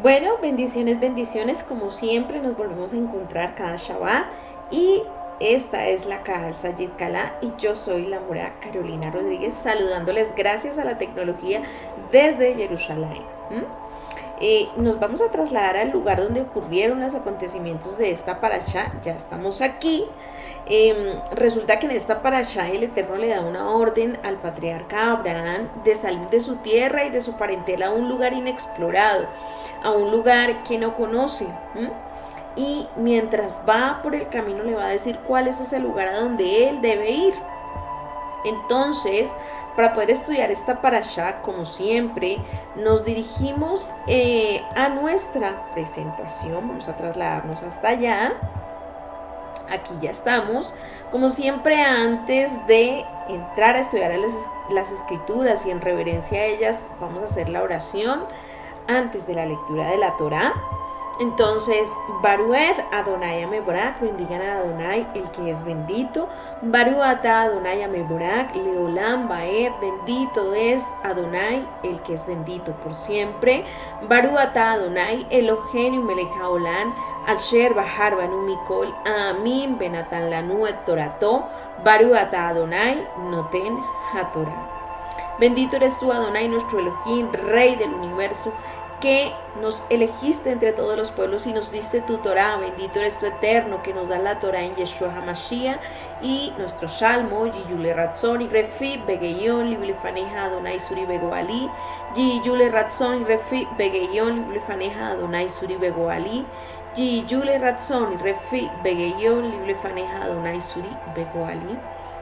Bueno, bendiciones, bendiciones. Como siempre, nos volvemos a encontrar cada Shabbat. Y esta es la Kahal Sayit Kala. Y yo soy la Mora Carolina Rodríguez, saludándoles gracias a la tecnología desde Jerusalén. Nos vamos a trasladar al lugar donde ocurrieron los acontecimientos de esta parashá. Ya estamos aquí. Resulta que en esta parashá el Eterno le da una orden al patriarca Abraham de salir de su tierra y de su parentela a un lugar inexplorado, a un lugar que no conoce. Y mientras va por el camino le va a decir cuál es ese lugar a donde él debe ir. Entonces, para poder estudiar esta parashá, como siempre, nos dirigimos a nuestra presentación. Vamos a trasladarnos hasta allá. Aquí ya estamos. Como siempre, antes de entrar a estudiar las escrituras y en reverencia a ellas, vamos a hacer la oración antes de la lectura de la Torá. Entonces, Barued Adonai Ameborak, bendigan a Adonai, el que es bendito. Baruata Adonai Ameborak, Leolam Baed, bendito es Adonai, el que es bendito por siempre. Baruata Adonai, Elohenu Melech Haolam, Asher Bahar Banu Mikol, Amin Benatan Lanu et Torato, Baruata Adonai, Noten HaTorah. Bendito eres tú, Adonai, nuestro Elohim, Rey del universo, que nos elegiste entre todos los pueblos y nos diste tu Torah. Bendito eres tu Eterno, que nos da la Torah en Yeshua HaMashiach. Y nuestro salmo, Yiyule Ratzon y Refi Begeyon Liblifaneja Adonai Suri Begoali, Yiyule Ratzon y Refi Begeyon Liblifaneja Adonai Suri Begoali, Yiyule Ratzon y Refi Begeyon Liblifaneja Adonai Suri Begoali.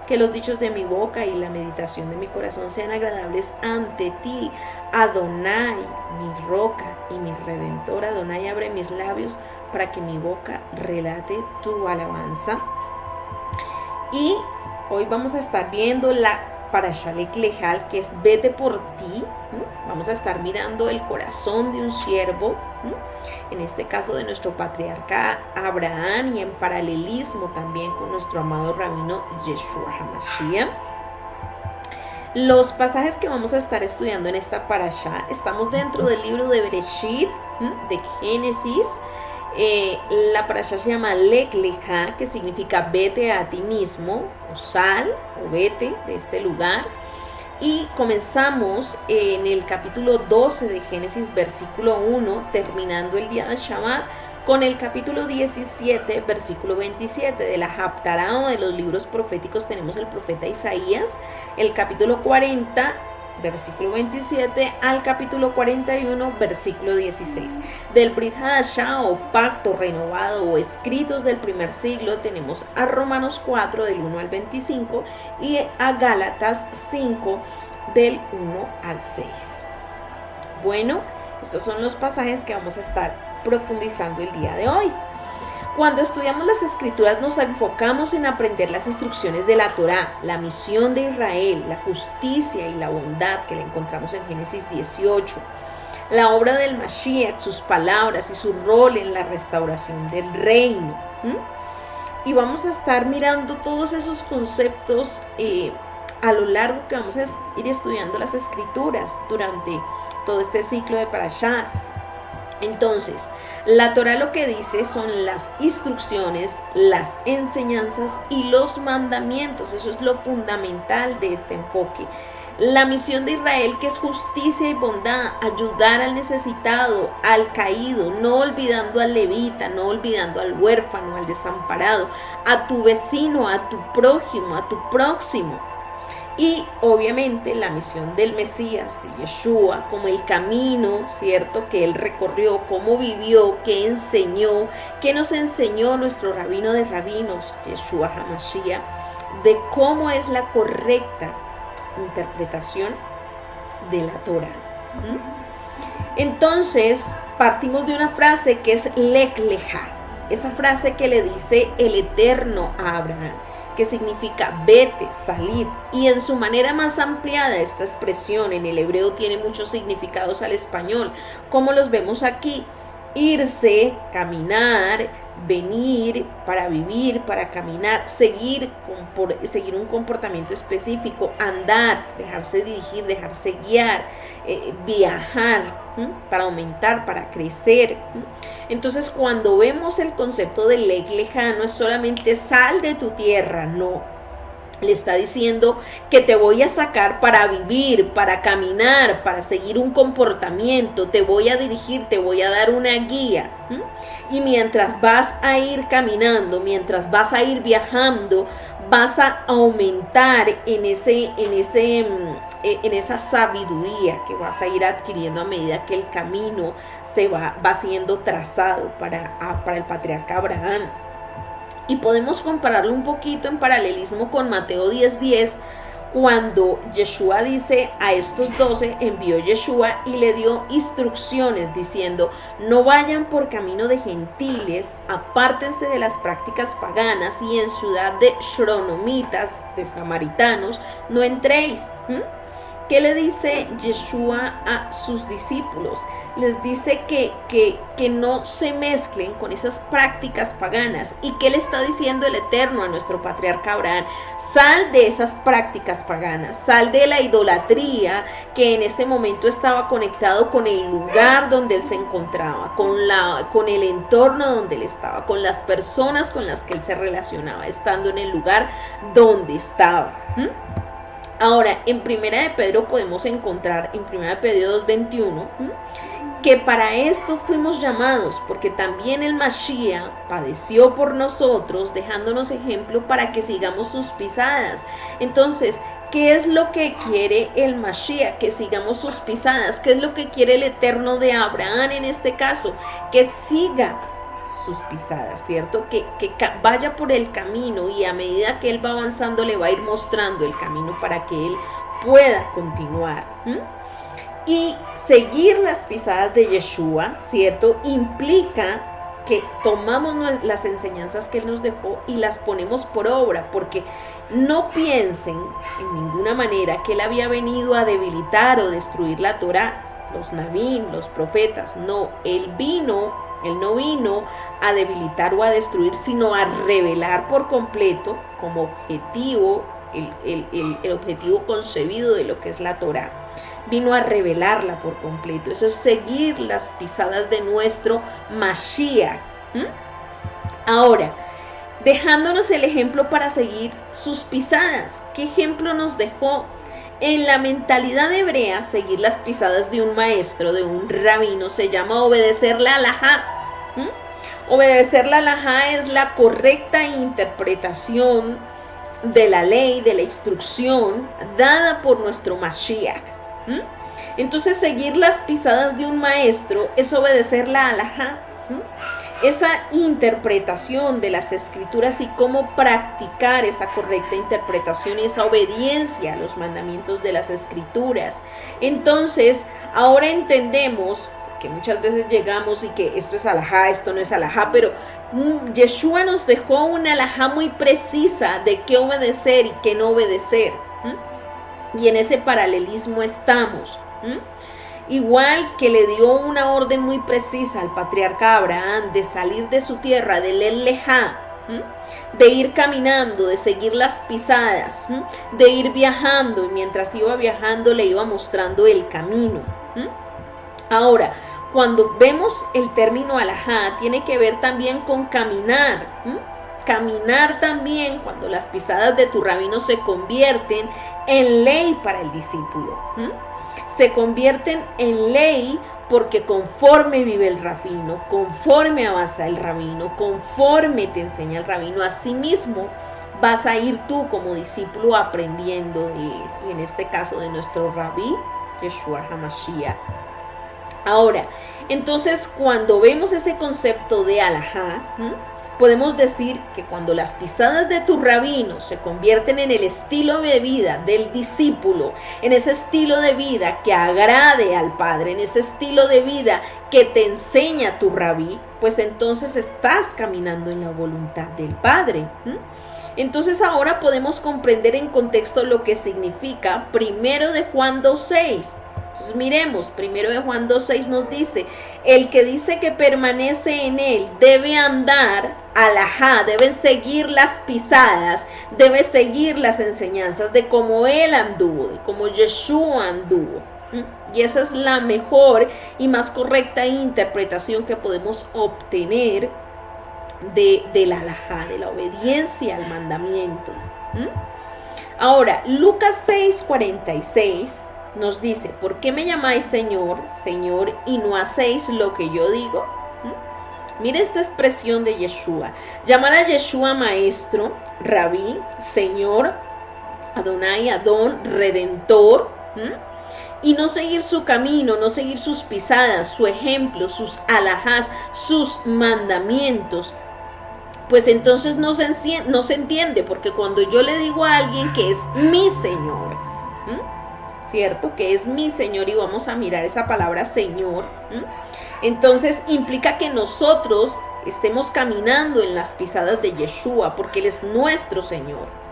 Que los dichos de mi boca y la meditación de mi corazón sean agradables ante ti, Adonai, mi roca y mi redentor. Adonai, abre mis labios para que mi boca relate tu alabanza. Y hoy vamos a estar viendo la Parashá Lech Lechá, que es vete por ti. Vamos a estar mirando el corazón de un siervo, en este caso de nuestro patriarca Abraham, y en paralelismo también con nuestro amado rabino Yeshua HaMashiach. Los pasajes que vamos a estar estudiando en esta parashá, estamos dentro del libro de Bereshit, de Génesis. La parashá se llama Lech Lechá, que significa vete a ti mismo, o sal, o vete de este lugar. Y comenzamos en el capítulo 12 de Génesis, versículo 1, terminando el día de Shabbat, con el capítulo 17, versículo 27. De la Haftará, o de los libros proféticos, tenemos el profeta Isaías, el capítulo 40, versículo 27, al capítulo 41, versículo 16. Del Brit Hadashah, o pacto renovado, o escritos del primer siglo, tenemos a Romanos 4, del 1 al 25, y a Gálatas 5, del 1 al 6. Bueno, estos son los pasajes que vamos a estar profundizando el día de hoy. Cuando estudiamos las escrituras nos enfocamos en aprender las instrucciones de la Torá, la misión de Israel, la justicia y la bondad que la encontramos en Génesis 18, la obra del Mashiach, sus palabras y su rol en la restauración del reino. Y vamos a estar mirando todos esos conceptos a lo largo que vamos a ir estudiando las escrituras durante todo este ciclo de parashás. Entonces, la Torá lo que dice son las instrucciones, las enseñanzas y los mandamientos. Eso es lo fundamental de este enfoque. La misión de Israel, que es justicia y bondad, ayudar al necesitado, al caído, no olvidando al levita, no olvidando al huérfano, al desamparado, a tu vecino, a tu prójimo, a tu próximo. Y obviamente la misión del Mesías, de Yeshua, como el camino, ¿cierto?, que él recorrió, cómo vivió, qué enseñó, qué nos enseñó nuestro rabino de rabinos, Yeshua HaMashiach, de cómo es la correcta interpretación de la Torá. Entonces, partimos de una frase que es Lech Lechá, esa frase que le dice el Eterno a Abraham, que significa vete, salid, y en su manera más ampliada esta expresión en el hebreo tiene muchos significados al español, como los vemos aquí. irse, caminar, venir, para vivir, para caminar, seguir un comportamiento específico, andar, dejarse dirigir, dejarse guiar, viajar, para aumentar, para crecer. Entonces, cuando vemos el concepto del Lech Lecha, no es solamente sal de tu tierra, no. Le está diciendo que te voy a sacar para vivir, para caminar, para seguir un comportamiento, te voy a dirigir, te voy a dar una guía. Y mientras vas a ir caminando, mientras vas a ir viajando, vas a aumentar en esa sabiduría que vas a ir adquiriendo a medida que el camino va siendo trazado para el patriarca Abraham. Y podemos compararlo un poquito en paralelismo con Mateo 10:10, cuando Yeshua dice a estos 12, envió Yeshua y le dio instrucciones diciendo: no vayan por camino de gentiles, apártense de las prácticas paganas y en ciudad de shronomitas, de samaritanos, no entréis. ¿Qué le dice Yeshua a sus discípulos? Les dice que no se mezclen con esas prácticas paganas. ¿Y qué le está diciendo el Eterno a nuestro patriarca Abraham? Sal de esas prácticas paganas, sal de la idolatría que en este momento estaba conectado con el lugar donde él se encontraba, con el entorno donde él estaba, con las personas con las que él se relacionaba, estando en el lugar donde estaba. Ahora, en Primera de Pedro podemos encontrar, en Primera de Pedro 2:21, que para esto fuimos llamados, porque también el Mashiach padeció por nosotros, dejándonos ejemplo para que sigamos sus pisadas. Entonces, ¿qué es lo que quiere el Mashiach? Que sigamos sus pisadas. ¿Qué es lo que quiere el Eterno de Abraham en este caso? Que siga sus pisadas, ¿cierto? Que vaya por el camino, y a medida que él va avanzando le va a ir mostrando el camino para que él pueda continuar. Y seguir las pisadas de Yeshua, ¿cierto? Implica que tomamos las enseñanzas que él nos dejó y las ponemos por obra, porque no piensen en ninguna manera que él había venido a debilitar o destruir la Torá, los Nabín, los profetas. No, él no vino a debilitar o a destruir, sino a revelar por completo como objetivo, el objetivo concebido de lo que es la Torá. Vino a revelarla por completo. Eso es seguir las pisadas de nuestro Mashiach. Ahora, dejándonos el ejemplo para seguir sus pisadas. ¿Qué ejemplo nos dejó? En la mentalidad hebrea, seguir las pisadas de un maestro, de un rabino, se llama obedecer la halajá. Obedecer la halajá es la correcta interpretación de la ley, de la instrucción dada por nuestro Mashiach. Entonces, seguir las pisadas de un maestro es obedecer la halajá. Esa interpretación de las escrituras y cómo practicar esa correcta interpretación y esa obediencia a los mandamientos de las escrituras. Entonces, ahora entendemos que muchas veces llegamos y que esto es halajá, esto no es halajá, pero Yeshua nos dejó una halajá muy precisa de qué obedecer y qué no obedecer. Y en ese paralelismo estamos. Igual que le dio una orden muy precisa al patriarca Abraham de salir de su tierra, de Lech Lecha, de ir caminando, de seguir las pisadas, de ir viajando, y mientras iba viajando le iba mostrando el camino. Ahora, cuando vemos el término halajá, tiene que ver también con caminar. Caminar también, cuando las pisadas de tu rabino se convierten en ley para el discípulo. Se convierten en ley porque conforme vive el rabino, conforme avanza el rabino, conforme te enseña el rabino, así mismo vas a ir tú como discípulo aprendiendo de él, y en este caso de nuestro rabí, Yeshua HaMashiach. Ahora, entonces, cuando vemos ese concepto de halajá, podemos decir que cuando las pisadas de tu rabino se convierten en el estilo de vida del discípulo, en ese estilo de vida que agrade al Padre, en ese estilo de vida que te enseña tu rabí, pues entonces estás caminando en la voluntad del Padre. Entonces ahora podemos comprender en contexto lo que significa 1 de Juan 2:6. Entonces miremos, 1 Juan 2:6 nos dice, el que dice que permanece en él debe andar alajá, debe seguir las pisadas, debe seguir las enseñanzas de cómo él anduvo, de cómo Yeshua anduvo. Y esa es la mejor y más correcta interpretación que podemos obtener de la alajá, de la obediencia al mandamiento. Ahora, Lucas 6:46 nos dice, ¿por qué me llamáis Señor, Señor, y no hacéis lo que yo digo? Mira esta expresión de Yeshua. Llamar a Yeshua maestro, rabí, Señor, Adonai, Adón, Redentor, y no seguir su camino, no seguir sus pisadas, su ejemplo, sus alajás, sus mandamientos, pues entonces no se entiende, porque cuando yo le digo a alguien que es mi Señor, ¿cierto? Que es mi Señor, y vamos a mirar esa palabra Señor, entonces implica que nosotros estemos caminando en las pisadas de Yeshua, porque Él es nuestro Señor.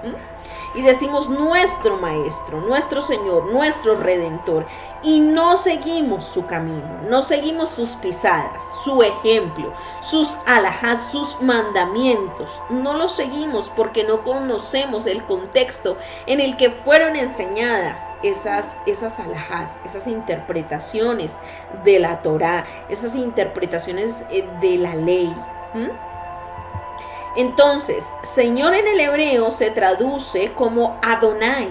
Y decimos nuestro Maestro, nuestro Señor, nuestro Redentor, y no seguimos su camino, no seguimos sus pisadas, su ejemplo, sus alajás, sus mandamientos. No los seguimos porque no conocemos el contexto en el que fueron enseñadas esas alajás, esas interpretaciones de la Torá, esas interpretaciones de la ley. Entonces, Señor en el hebreo se traduce como Adonai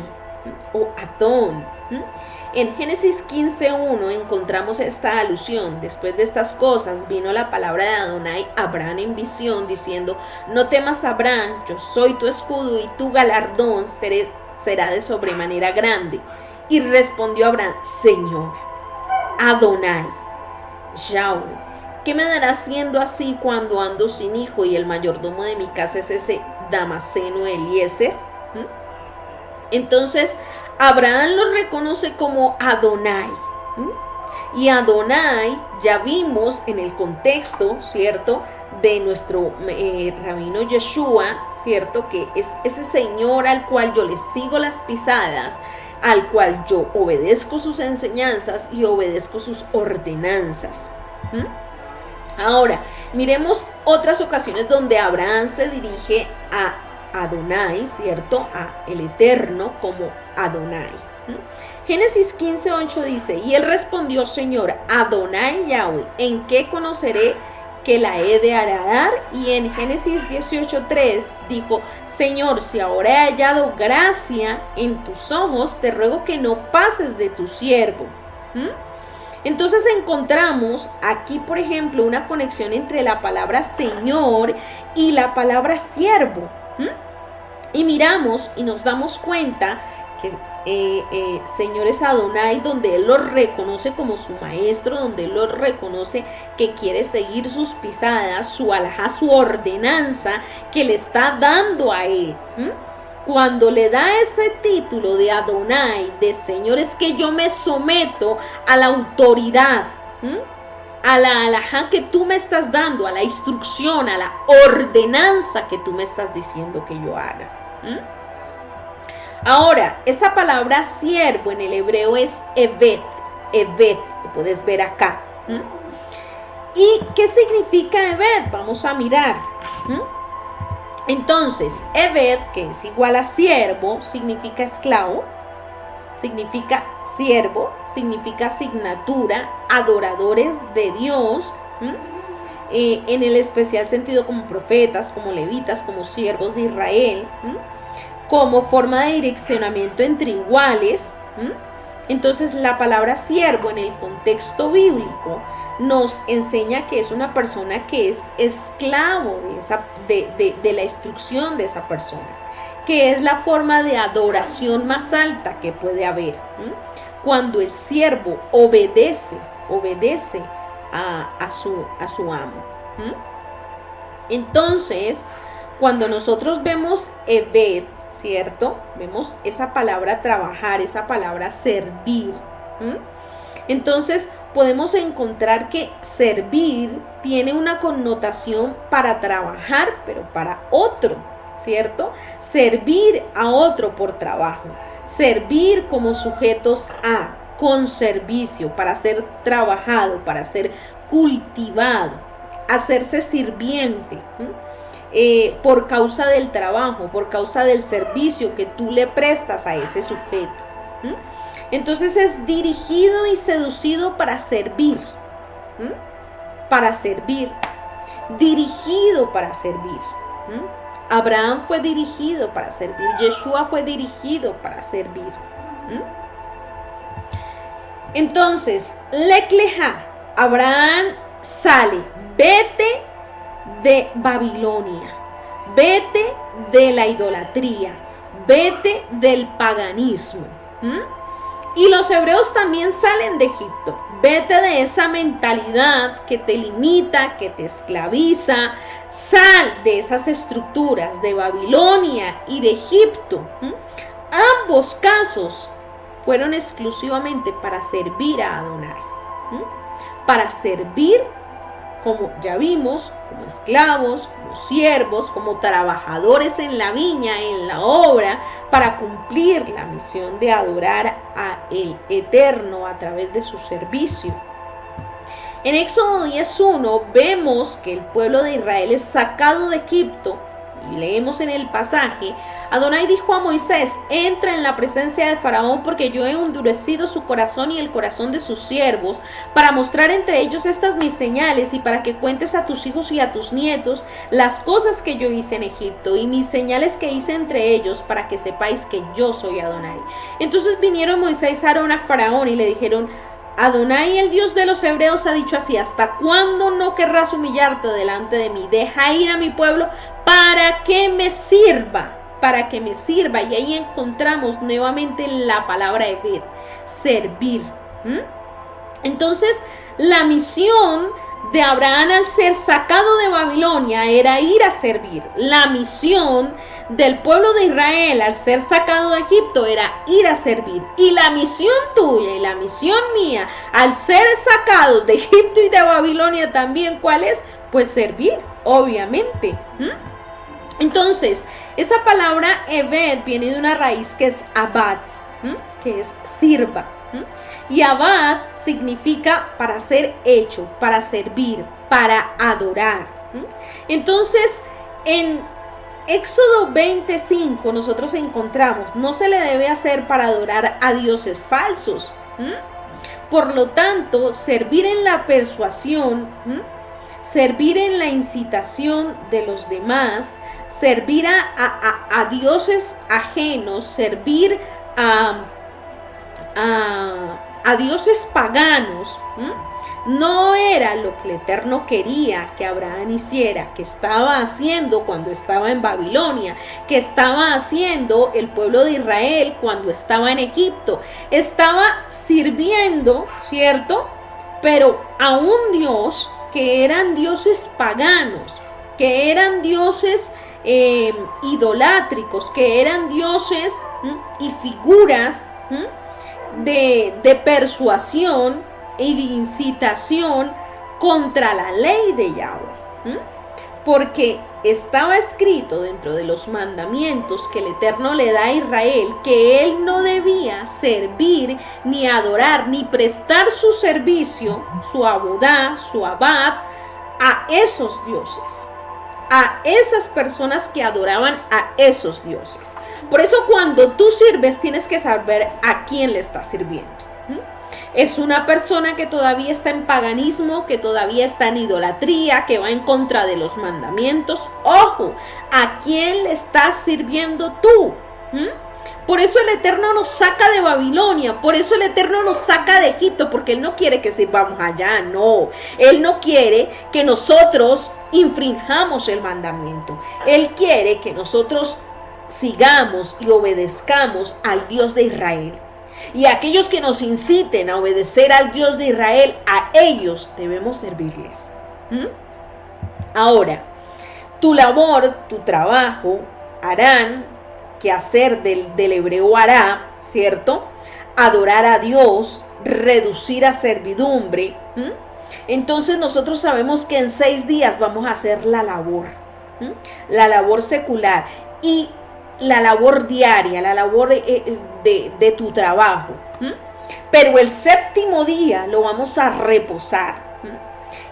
o Adón. En Génesis 15:1 encontramos esta alusión. Después de estas cosas vino la palabra de Adonai a Abraham en visión, diciendo, no temas, Abraham, yo soy tu escudo y tu galardón será de sobremanera grande. Y respondió Abraham, Señor, Adonai, Yahweh, ¿qué me dará siendo así cuando ando sin hijo y el mayordomo de mi casa es ese Damaseno Eliezer? Entonces Abraham lo reconoce como Adonai. Y Adonai ya vimos en el contexto, ¿cierto?, de nuestro rabino Yeshua, ¿cierto?, que es ese Señor al cual yo le sigo las pisadas, al cual yo obedezco sus enseñanzas y obedezco sus ordenanzas. Ahora, miremos otras ocasiones donde Abraham se dirige a Adonai, ¿cierto?, a el Eterno como Adonai. Génesis 15:8 dice, y él respondió, Señor, Adonai Yahweh, ¿en qué conoceré que la he de agradar? Y en Génesis 18:3 dijo, Señor, si ahora he hallado gracia en tus ojos, te ruego que no pases de tu siervo. Entonces encontramos aquí, por ejemplo, una conexión entre la palabra Señor y la palabra siervo. Y miramos y nos damos cuenta que Señor es Adonai, donde Él lo reconoce como su maestro, donde Él lo reconoce que quiere seguir sus pisadas, su alajá, su ordenanza que le está dando a Él. Cuando le da ese título de Adonai, de Señor, es que yo me someto a la autoridad, a la alajá que tú me estás dando, a la instrucción, a la ordenanza que tú me estás diciendo que yo haga. Ahora, esa palabra siervo en el hebreo es Eved, lo puedes ver acá. ¿Y qué significa Eved? Vamos a mirar. Entonces, Eved, que es igual a siervo, significa esclavo, significa siervo, significa asignatura, adoradores de Dios, en el especial sentido como profetas, como levitas, como siervos de Israel, como forma de direccionamiento entre iguales. Entonces la palabra siervo en el contexto bíblico nos enseña que es una persona que es esclavo de la instrucción de esa persona, que es la forma de adoración más alta que puede haber. Cuando el siervo obedece a su amo. Entonces, cuando nosotros vemos Eved, ¿cierto? Vemos esa palabra trabajar, esa palabra servir. Entonces podemos encontrar que servir tiene una connotación para trabajar, pero para otro, ¿cierto? Servir a otro por trabajo, servir como sujetos a, con servicio, para ser trabajado, para ser cultivado, hacerse sirviente, por causa del trabajo, por causa del servicio que tú le prestas a ese sujeto. Entonces es dirigido y seducido para servir, para servir, dirigido para servir. Abraham fue dirigido para servir, Yeshua fue dirigido para servir. Entonces, Lech Lecha, Abraham sale, vete de Babilonia, vete de la idolatría, vete del paganismo. Y los hebreos también salen de Egipto. Vete de esa mentalidad que te limita, que te esclaviza. Sal de esas estructuras de Babilonia y de Egipto. Ambos casos fueron exclusivamente para servir a Adonai. Para servir, como ya vimos, como esclavos, como siervos, como trabajadores en la viña, en la obra, para cumplir la misión de adorar a el Eterno a través de su servicio. En Éxodo 10:1 vemos que el pueblo de Israel es sacado de Egipto. Y leemos en el pasaje, Adonai dijo a Moisés, entra en la presencia de Faraón porque yo he endurecido su corazón y el corazón de sus siervos para mostrar entre ellos estas mis señales y para que cuentes a tus hijos y a tus nietos las cosas que yo hice en Egipto y mis señales que hice entre ellos para que sepáis que yo soy Adonai. Entonces vinieron Moisés y Aarón a Faraón y le dijeron, Adonai, el Dios de los hebreos, ha dicho así, ¿hasta cuándo no querrás humillarte delante de mí? Deja ir a mi pueblo para que me sirva, para que me sirva. Y ahí encontramos nuevamente la palabra Eved, servir. Entonces, la misión de Abraham al ser sacado de Babilonia era ir a servir. La misión del pueblo de Israel al ser sacado de Egipto era ir a servir. Y la misión tuya y la misión mía al ser sacados de Egipto y de Babilonia también, ¿cuál es? Pues servir, obviamente. Entonces, esa palabra Eved viene de una raíz que es abad, que es sirva. Y abad significa para ser hecho, para servir, para adorar. Entonces, en Éxodo 25 nosotros encontramos, no se le debe hacer para adorar a dioses falsos. Por lo tanto, servir en la persuasión, servir en la incitación de los demás, servir a dioses ajenos, servir a dioses paganos, no era lo que el Eterno quería que Abraham hiciera, que estaba haciendo cuando estaba en Babilonia, que estaba haciendo el pueblo de Israel cuando estaba en Egipto. Estaba sirviendo, ¿cierto? Pero a un Dios que eran dioses paganos, que eran dioses idolátricos, que eran dioses y figuras de persuasión y de incitación contra la ley de Yahweh, porque estaba escrito dentro de los mandamientos que el Eterno le da a Israel que él no debía servir, ni adorar, ni prestar su servicio, su abodá, su abad, a esos dioses, a esas personas que adoraban a esos dioses. Por eso cuando tú sirves tienes que saber a quién le estás sirviendo. Es una persona que todavía está en paganismo, que todavía está en idolatría, que va en contra de los mandamientos. Ojo, ¿a quién le estás sirviendo tú? Por eso el Eterno nos saca de Babilonia, por eso el Eterno nos saca de Egipto, porque Él no quiere que sirvamos allá, no. Él no quiere que nosotros infringamos el mandamiento. Él quiere que nosotros sigamos y obedezcamos al Dios de Israel. Y aquellos que nos inciten a obedecer al Dios de Israel, a ellos debemos servirles. Ahora, tu labor, tu trabajo, harán, que hacer del hebreo hará, ¿cierto? Adorar a Dios, reducir a servidumbre. Entonces nosotros sabemos que en 6 días vamos a hacer la labor secular y la labor diaria, la labor de tu trabajo. Pero el séptimo día lo vamos a reposar.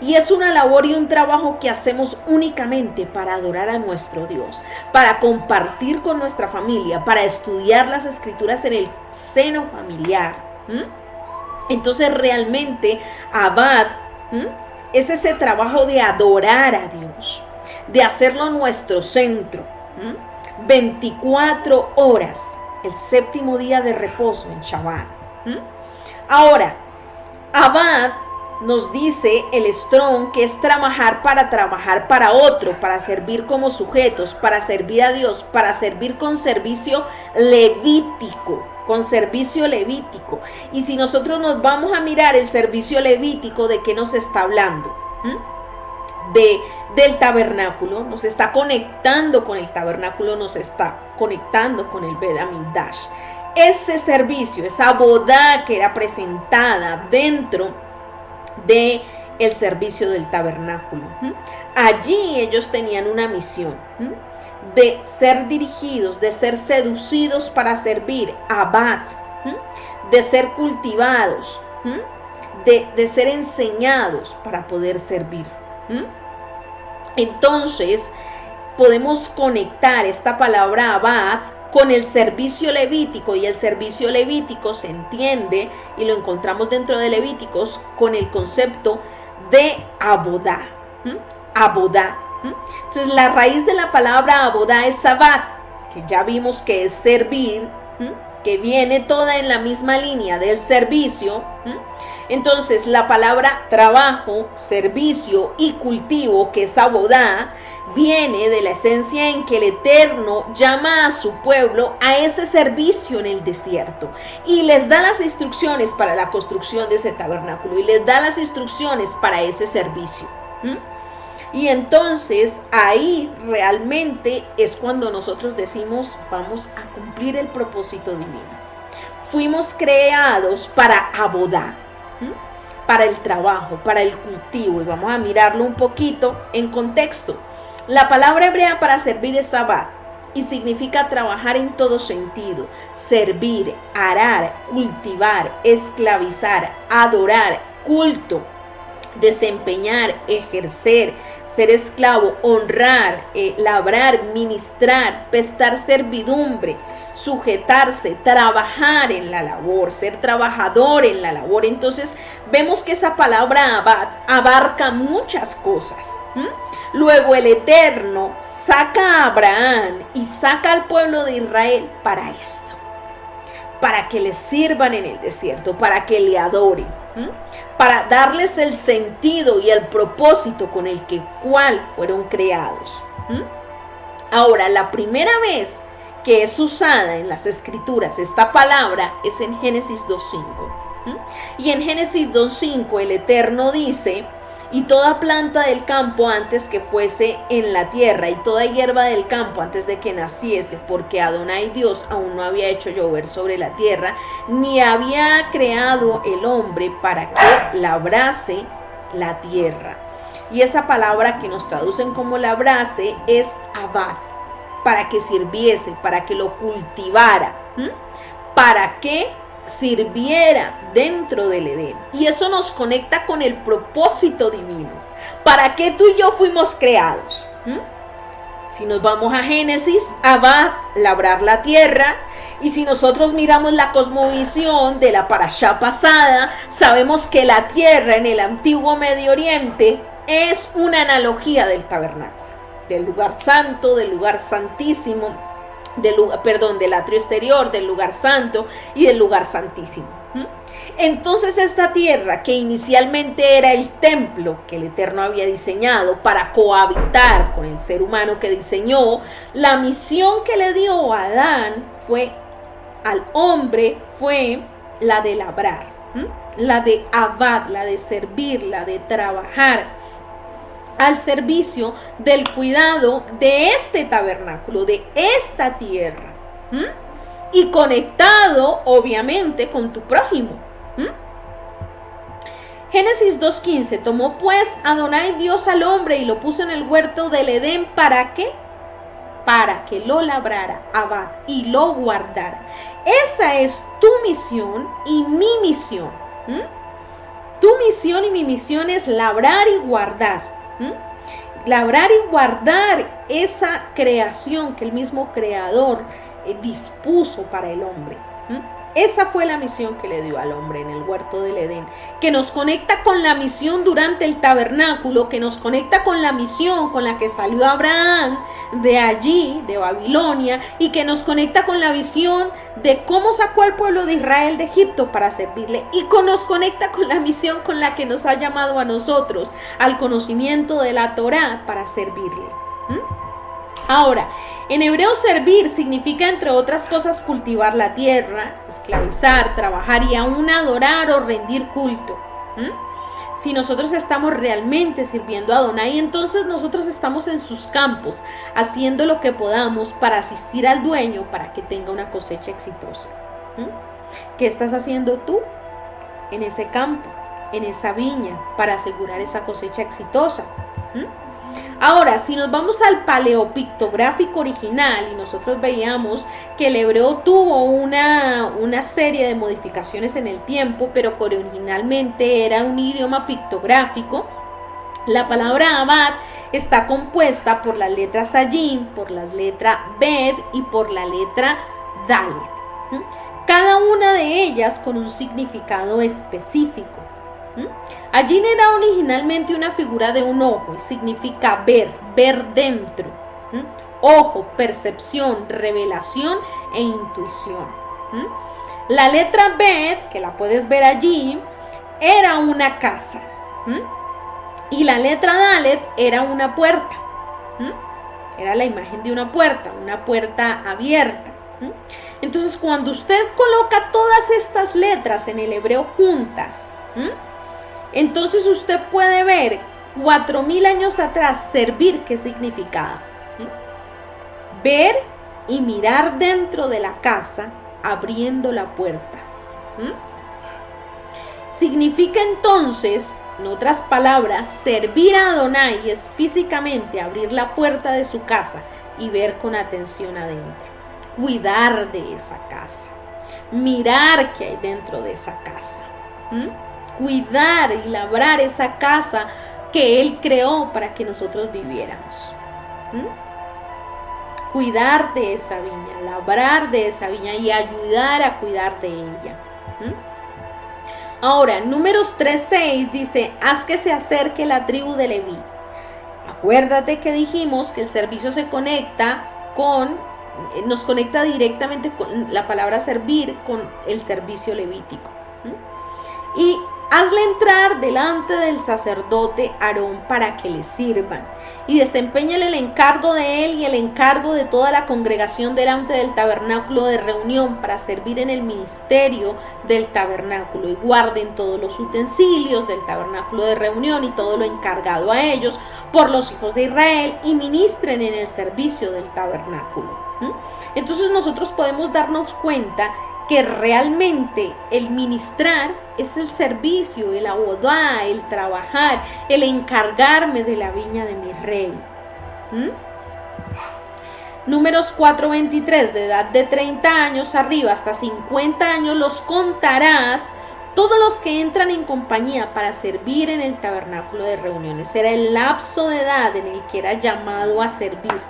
Y es una labor y un trabajo que hacemos únicamente para adorar a nuestro Dios, para compartir con nuestra familia, para estudiar las escrituras en el seno familiar. Entonces realmente Abad es ese trabajo de adorar a Dios, de hacerlo nuestro centro. 24 horas, el séptimo día de reposo en Shabbat. Ahora, Abad nos dice el Strong que es trabajar para otro, para servir como sujetos, para servir a Dios, para servir con servicio levítico, Y si nosotros nos vamos a mirar el servicio levítico, ¿de qué nos está hablando? Del tabernáculo, nos está conectando con el tabernáculo, nos está conectando con el Bet Hamikdash. Ese servicio, esa boda que era presentada dentro de el servicio del tabernáculo. Allí ellos tenían una misión de ser dirigidos, de ser seducidos para servir a Abad, de ser cultivados, de ser enseñados para poder servir. Entonces podemos conectar esta palabra Abad con el servicio levítico, y el servicio levítico se entiende y lo encontramos dentro de Levíticos con el concepto de abodá. Abodá. Entonces la raíz de la palabra abodá es sabat, que ya vimos que es servir, que viene toda en la misma línea del servicio. Entonces la palabra trabajo, servicio y cultivo, que es abodá, viene de la esencia en que el Eterno llama a su pueblo a ese servicio en el desierto y les da las instrucciones para la construcción de ese tabernáculo y les da las instrucciones para ese servicio. Y entonces ahí realmente es cuando nosotros decimos: vamos a cumplir el propósito divino. Fuimos creados para abodá, para el trabajo, para el cultivo, y vamos a mirarlo un poquito en contexto. La palabra hebrea para servir es sabat y significa trabajar en todo sentido: servir, arar, cultivar, esclavizar, adorar, culto, desempeñar, ejercer, ser esclavo, honrar, labrar, ministrar, prestar servidumbre, sujetarse, trabajar en la labor, ser trabajador en la labor. Entonces vemos que esa palabra abad abarca muchas cosas. Luego el Eterno saca a Abraham y saca al pueblo de Israel para esto, para que le sirvan en el desierto, para que le adoren, para darles el sentido y el propósito con el cual fueron creados. Ahora, la primera vez que es usada en las escrituras esta palabra es en Génesis 2.5. Y en Génesis 2.5 el Eterno dice: y toda planta del campo antes que fuese en la tierra, y toda hierba del campo antes de que naciese, porque Adonai Dios aún no había hecho llover sobre la tierra, ni había creado el hombre para que labrase la tierra. Y esa palabra que nos traducen como labrase es abad, para que sirviese, para que lo cultivara, para que sirviera dentro del Edén. Y eso nos conecta con el propósito divino. ¿Para qué tú y yo fuimos creados? Si nos vamos a Génesis, abad, labrar la tierra. Y si nosotros miramos la cosmovisión de la parashá pasada, sabemos que la tierra en el antiguo Medio Oriente es una analogía del tabernáculo, del lugar santo, del lugar santísimo, del atrio exterior, del lugar santo y del lugar santísimo. Entonces esta tierra, que inicialmente era el templo que el Eterno había diseñado para cohabitar con el ser humano que diseñó, la misión que le dio a Adán al hombre fue la de labrar, la de abad, la de servir, la de trabajar al servicio del cuidado de este tabernáculo, de esta tierra, y conectado obviamente con tu prójimo. Génesis 2.15: tomó pues Adonai Dios al hombre y lo puso en el huerto del Edén. ¿Para qué? para que lo labrara Abad y lo guardara. Esa es tu misión y mi misión. Tu misión y mi misión es labrar y guardar. Labrar y guardar esa creación que el mismo Creador dispuso para el hombre. Esa fue la misión que le dio al hombre en el huerto del Edén, que nos conecta con la misión durante el tabernáculo, que nos conecta con la misión con la que salió Abraham de allí, de Babilonia, y que nos conecta con la visión de cómo sacó al pueblo de Israel de Egipto para servirle, y nos conecta con la misión con la que nos ha llamado a nosotros, al conocimiento de la Torá para servirle. Ahora, en hebreo servir significa, entre otras cosas, cultivar la tierra, esclavizar, trabajar y aún adorar o rendir culto. Si nosotros estamos realmente sirviendo a Adonai, entonces nosotros estamos en sus campos, haciendo lo que podamos para asistir al dueño para que tenga una cosecha exitosa. ¿Qué estás haciendo tú en ese campo, en esa viña, para asegurar esa cosecha exitosa? Ahora, si nos vamos al paleopictográfico original y nosotros veíamos que el hebreo tuvo una serie de modificaciones en el tiempo, pero que originalmente era un idioma pictográfico, la palabra Abad está compuesta por la letra Sayim, por la letra Bet y por la letra Dalet. Cada una de ellas con un significado específico. Allí era originalmente una figura de un ojo y significa ver, ver dentro. Ojo, percepción, revelación e intuición. La letra Bet, que la puedes ver allí, era una casa. Y la letra Dalet era una puerta. Era la imagen de una puerta abierta. Entonces, cuando usted coloca todas estas letras en el hebreo juntas, entonces usted puede ver 4000 años atrás servir qué significaba. Ver y mirar dentro de la casa abriendo la puerta. Significa entonces, en otras palabras, servir a Adonai es físicamente abrir la puerta de su casa y ver con atención adentro. Cuidar de esa casa. Mirar qué hay dentro de esa casa. Cuidar y labrar esa casa que Él creó para que nosotros viviéramos. Cuidar de esa viña, labrar de esa viña y ayudar a cuidar de ella. Ahora, Números 3:6 dice, haz que se acerque la tribu de Leví. Acuérdate que dijimos que el servicio nos conecta directamente con la palabra servir, con el servicio levítico. Y hazle entrar delante del sacerdote Aarón para que le sirvan y desempeñale el encargo de él y el encargo de toda la congregación delante del tabernáculo de reunión para servir en el ministerio del tabernáculo, y guarden todos los utensilios del tabernáculo de reunión y todo lo encargado a ellos por los hijos de Israel, y ministren en el servicio del tabernáculo. Entonces nosotros podemos darnos cuenta que realmente el ministrar es el servicio, el abodá, el trabajar, el encargarme de la viña de mi rey. Números 4:23, de edad de 30 años arriba hasta 50 años los contarás, todos los que entran en compañía para servir en el tabernáculo de reuniones. Era el lapso de edad en el que era llamado a servir.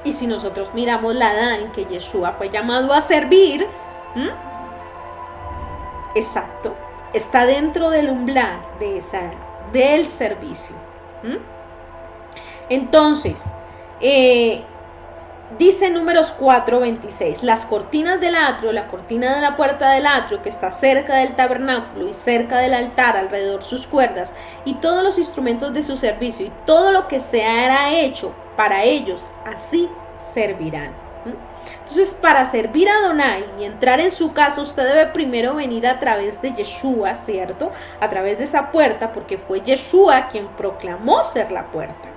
Y si nosotros miramos la edad en que Yeshua fue llamado a servir, exacto, está dentro del umbral de esa edad, del servicio. Entonces, dice Números 4:26, las cortinas del atrio, la cortina de la puerta del atrio que está cerca del tabernáculo y cerca del altar, alrededor sus cuerdas y todos los instrumentos de su servicio y todo lo que se hará hecho para ellos, así servirán. Entonces, para servir a Adonai y entrar en su casa, usted debe primero venir a través de Yeshua, ¿cierto? A través de esa puerta, porque fue Yeshua quien proclamó ser la puerta.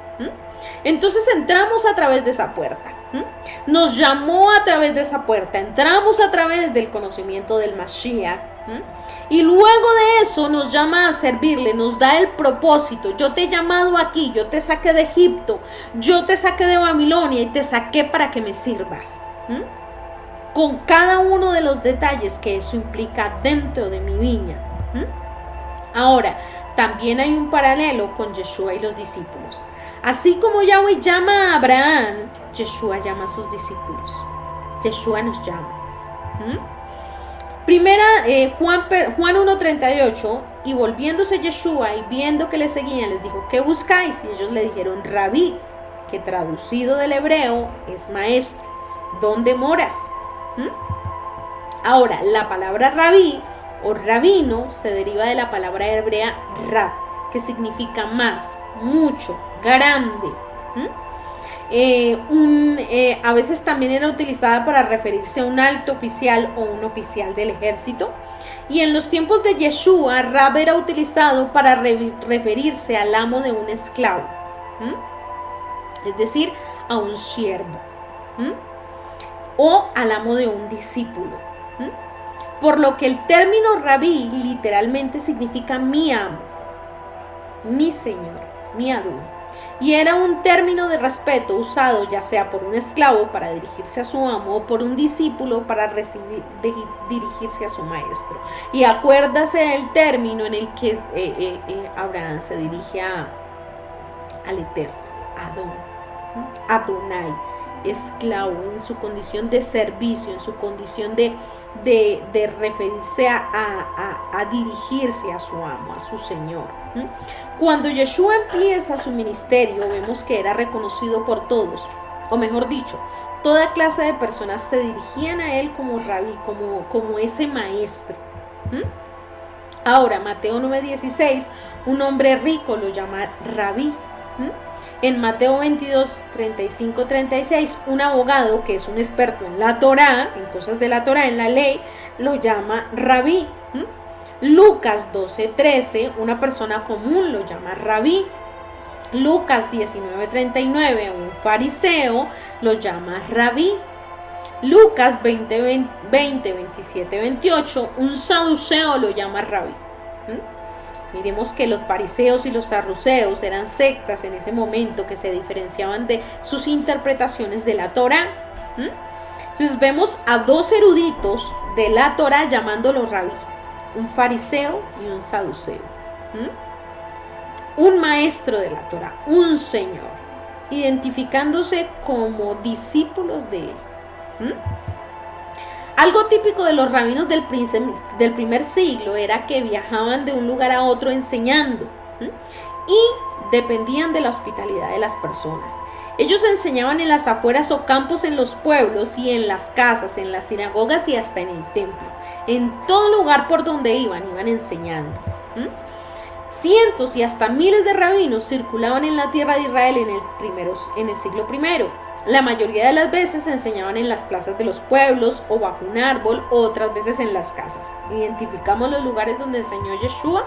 Entonces entramos a través de esa puerta. Nos llamó a través de esa puerta, entramos a través del conocimiento del Mashiach, y luego de eso nos llama a servirle, nos da el propósito. Yo te he llamado aquí, yo te saqué de Egipto, yo te saqué de Babilonia y te saqué para que me sirvas, con cada uno de los detalles que eso implica dentro de mi viña. Ahora, también hay un paralelo con Yeshua y los discípulos. Así como Yahweh llama a Abraham, Yeshua llama a sus discípulos. Yeshua nos llama. Primera, Juan 1:38, y volviéndose Yeshua y viendo que le seguían, les dijo: ¿qué buscáis? Y ellos le dijeron: Rabí, que traducido del hebreo es maestro. ¿Dónde moras? Ahora, la palabra rabí o rabino se deriva de la palabra hebrea rab, que significa más, mucho, grande. A veces también era utilizada para referirse a un alto oficial o un oficial del ejército. Y en los tiempos de Yeshua, rab era utilizado para referirse al amo de un esclavo, es decir, a un siervo, o al amo de un discípulo. Por lo que el término rabí literalmente significa mi amo, mi señor, mi adón. Y era un término de respeto usado ya sea por un esclavo para dirigirse a su amo o por un discípulo para dirigirse a su maestro. Y acuérdase del término en el que Abraham se dirige al Eterno, Adón, Adonai, esclavo, en su condición de servicio, en su condición de referirse a dirigirse a su amo, a su Señor. Cuando Yeshua empieza su ministerio, vemos que era reconocido por todos, o mejor dicho, toda clase de personas se dirigían a él como rabí, como ese maestro. Ahora, Mateo 9:16, un hombre rico lo llama rabí. En Mateo 22, 35, 36, un abogado que es un experto en la Torá, en cosas de la Torá, en la ley, lo llama rabí. Lucas 12, 13, una persona común lo llama rabí. Lucas 19, 39, un fariseo lo llama rabí. Lucas 20, 27, 28, un saduceo lo llama rabí. Miremos que los fariseos y los saduceos eran sectas en ese momento que se diferenciaban de sus interpretaciones de la Torá. Entonces vemos a dos eruditos de la Torá llamándolos rabí, un fariseo y un saduceo. Un maestro de la Torá, un señor, identificándose como discípulos de él. Algo típico de los rabinos del primer siglo era que viajaban de un lugar a otro enseñando y dependían de la hospitalidad de las personas. Ellos enseñaban en las afueras o campos en los pueblos y en las casas, en las sinagogas y hasta en el templo. En todo lugar por donde iban enseñando. Cientos y hasta miles de rabinos circulaban en la tierra de Israel en el siglo I. La mayoría de las veces enseñaban en las plazas de los pueblos o bajo un árbol, otras veces en las casas. Identificamos los lugares donde enseñó Yeshua.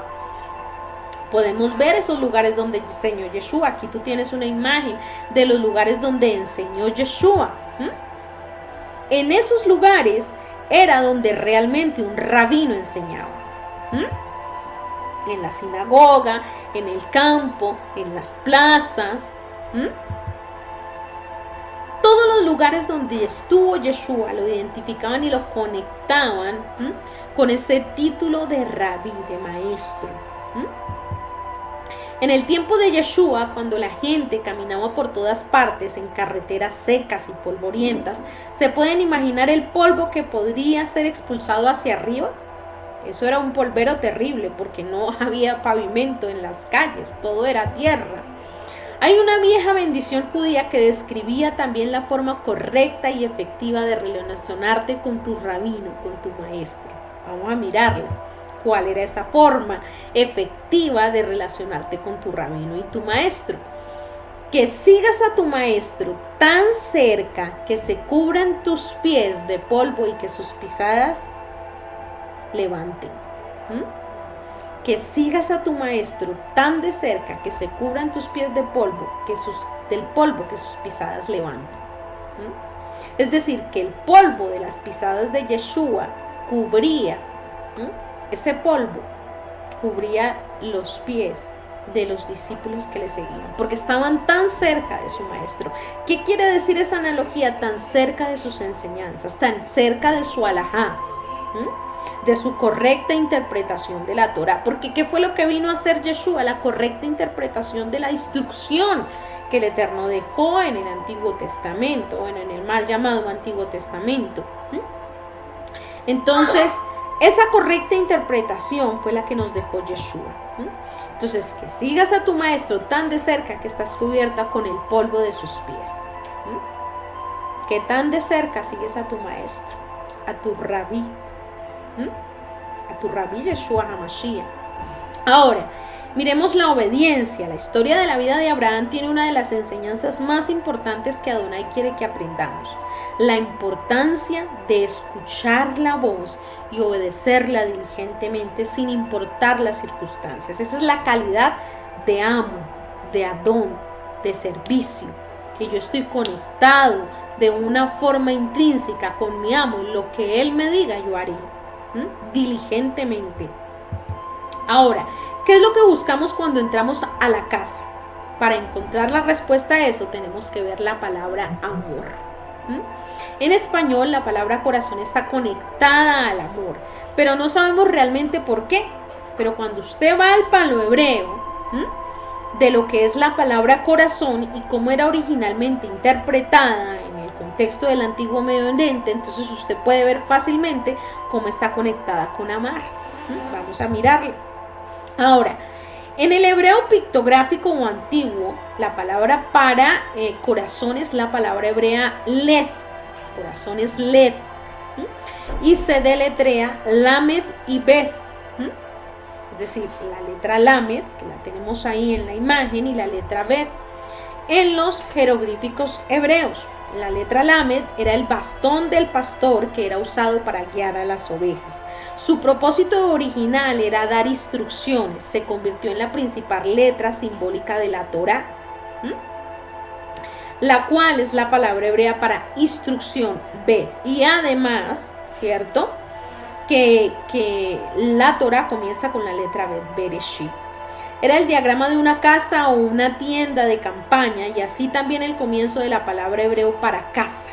Podemos ver esos lugares donde enseñó Yeshua. Aquí tú tienes una imagen de los lugares donde enseñó Yeshua. En esos lugares era donde realmente un rabino enseñaba. En la sinagoga, en el campo, en las plazas. Todos los lugares donde estuvo Yeshua lo identificaban y lo conectaban con ese título de rabí, de maestro. En el tiempo de Yeshua, cuando la gente caminaba por todas partes en carreteras secas y polvorientas, ¿se pueden imaginar el polvo que podría ser expulsado hacia arriba? Eso era un polvero terrible porque no había pavimento en las calles, todo era tierra. Hay una vieja bendición judía que describía también la forma correcta y efectiva de relacionarte con tu rabino, con tu maestro. Vamos a mirarla. ¿Cuál era esa forma efectiva de relacionarte con tu rabino y tu maestro? Que sigas a tu maestro tan cerca que se cubran tus pies de polvo y que sus pisadas levanten. Que sigas a tu maestro tan de cerca que se cubran tus pies de polvo, del polvo que sus pisadas levanten. Es decir, que el polvo de las pisadas de Yeshua cubría, ese polvo cubría los pies de los discípulos que le seguían, porque estaban tan cerca de su maestro. ¿Qué quiere decir esa analogía? Tan cerca de sus enseñanzas, tan cerca de su alajá, de su correcta interpretación de la Torah. Porque ¿qué fue lo que vino a hacer Yeshua? La correcta interpretación de la instrucción que el Eterno dejó en el Antiguo Testamento, bueno, en el mal llamado Antiguo Testamento. Entonces, esa correcta interpretación fue la que nos dejó Yeshua. Entonces, que sigas a tu maestro tan de cerca que estás cubierta con el polvo de sus pies. Que tan de cerca sigues a tu maestro, a tu rabí, a tu rabí Yeshua HaMashiach. Ahora, miremos la obediencia. La historia de la vida de Abraham tiene una de las enseñanzas más importantes que Adonai quiere que aprendamos: la importancia de escuchar la voz y obedecerla diligentemente sin importar las circunstancias. Esa es la calidad de amo, de Adón, de servicio, que yo estoy conectado de una forma intrínseca con mi amo, y lo que él me diga yo haré, diligentemente. Ahora, ¿qué es lo que buscamos cuando entramos a la casa? Para encontrar la respuesta a eso tenemos que ver la palabra amor. En español la palabra corazón está conectada al amor, pero no sabemos realmente por qué. Pero cuando usted va al palo-hebreo de lo que es la palabra corazón y cómo era originalmente interpretada en el contexto del Antiguo Medio Oriente, entonces usted puede ver fácilmente cómo está conectada con amar. Vamos a mirarla. Ahora, en el hebreo pictográfico o antiguo, la palabra para corazón es la palabra hebrea led. Corazón es led. Y se deletrea lamed y bet. Es decir, la letra lamed, que la tenemos ahí en la imagen, y la letra bet. En los jeroglíficos hebreos, la letra lamed era el bastón del pastor que era usado para guiar a las ovejas. Su propósito original era dar instrucciones. Se convirtió en la principal letra simbólica de la Torá, la cual es la palabra hebrea para instrucción, bet. Y además, ¿cierto?, que la Torá comienza con la letra bet, Bereshit. Era el diagrama de una casa o una tienda de campaña, y así también el comienzo de la palabra hebreo para casa.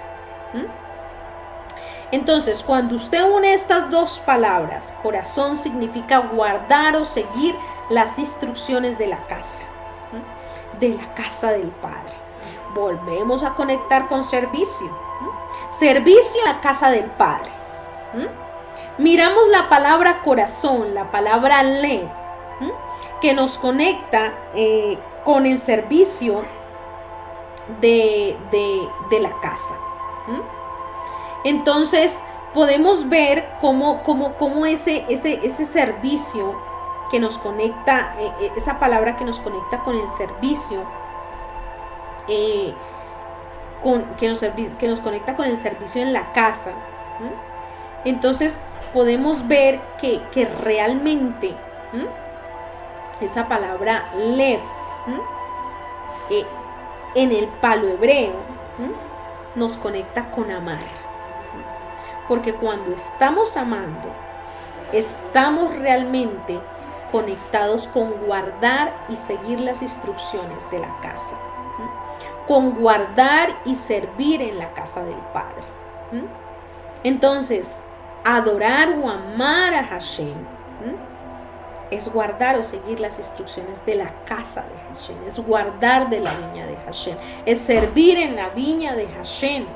Entonces, cuando usted une estas dos palabras, corazón significa guardar o seguir las instrucciones de la casa del Padre. Volvemos a conectar con servicio. Servicio a la casa del Padre. Miramos la palabra corazón, la palabra led, que nos conecta con el servicio de la casa. Entonces podemos ver cómo ese servicio que nos conecta, esa palabra que nos conecta con el servicio, que nos conecta con el servicio en la casa. Entonces podemos ver que realmente esa palabra lev en el palo hebreo nos conecta con amar. Porque cuando estamos amando, estamos realmente conectados con guardar y seguir las instrucciones de la casa, con guardar y servir en la casa del Padre. Entonces, adorar o amar a Hashem es guardar o seguir las instrucciones de la casa de Hashem, es guardar de la viña de Hashem, es servir en la viña de Hashem.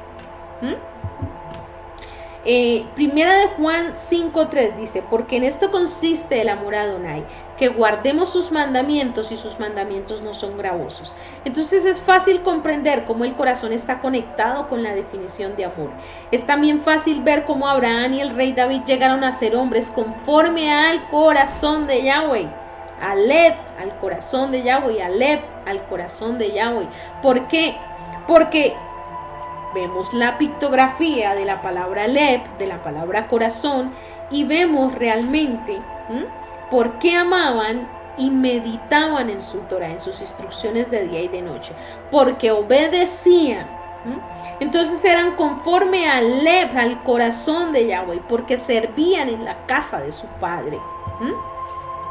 Primera de Juan 5:3 dice: porque en esto consiste el amor a Adonai, que guardemos sus mandamientos, y sus mandamientos no son gravosos. Entonces es fácil comprender cómo el corazón está conectado con la definición de amor. Es también fácil ver cómo Abraham y el rey David llegaron a ser hombres conforme al corazón de Yahweh. Alef, al corazón de Yahweh, Alef, al corazón de Yahweh. ¿Por qué? Porque vemos la pictografía de la palabra Lev, de la palabra corazón, y vemos realmente por qué amaban y meditaban en su Torah, en sus instrucciones de día y de noche. Porque obedecían Entonces eran conforme al Lev, al corazón de Yahweh, porque servían en la casa de su padre.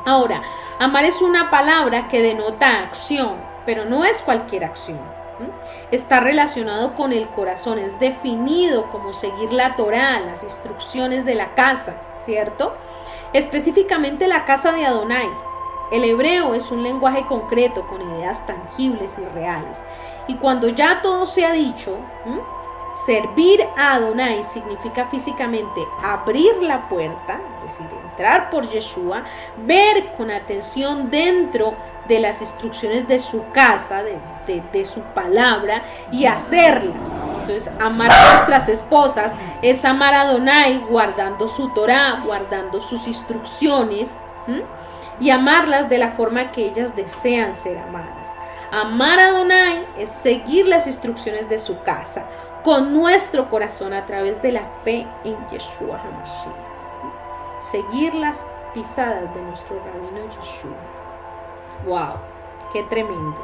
Ahora, amar es una palabra que denota acción, pero no es cualquier acción. Está relacionado con el corazón, es definido como seguir la Torá, las instrucciones de la casa, ¿cierto? Específicamente la casa de Adonai. El hebreo es un lenguaje concreto con ideas tangibles y reales. Y cuando ya todo se ha dicho, servir a Adonai significa físicamente abrir la puerta, es decir, entrar por Yeshua, ver con atención dentro de las instrucciones de su casa, de su palabra, y hacerlas. Entonces, amar a nuestras esposas es amar a Adonai guardando su Torá, guardando sus instrucciones, y amarlas de la forma que ellas desean ser amadas. Amar a Adonai es seguir las instrucciones de su casa con nuestro corazón a través de la fe en Yeshua HaMashiach. Seguir las pisadas de nuestro rabino Yeshua. ¡Wow! ¡Qué tremendo!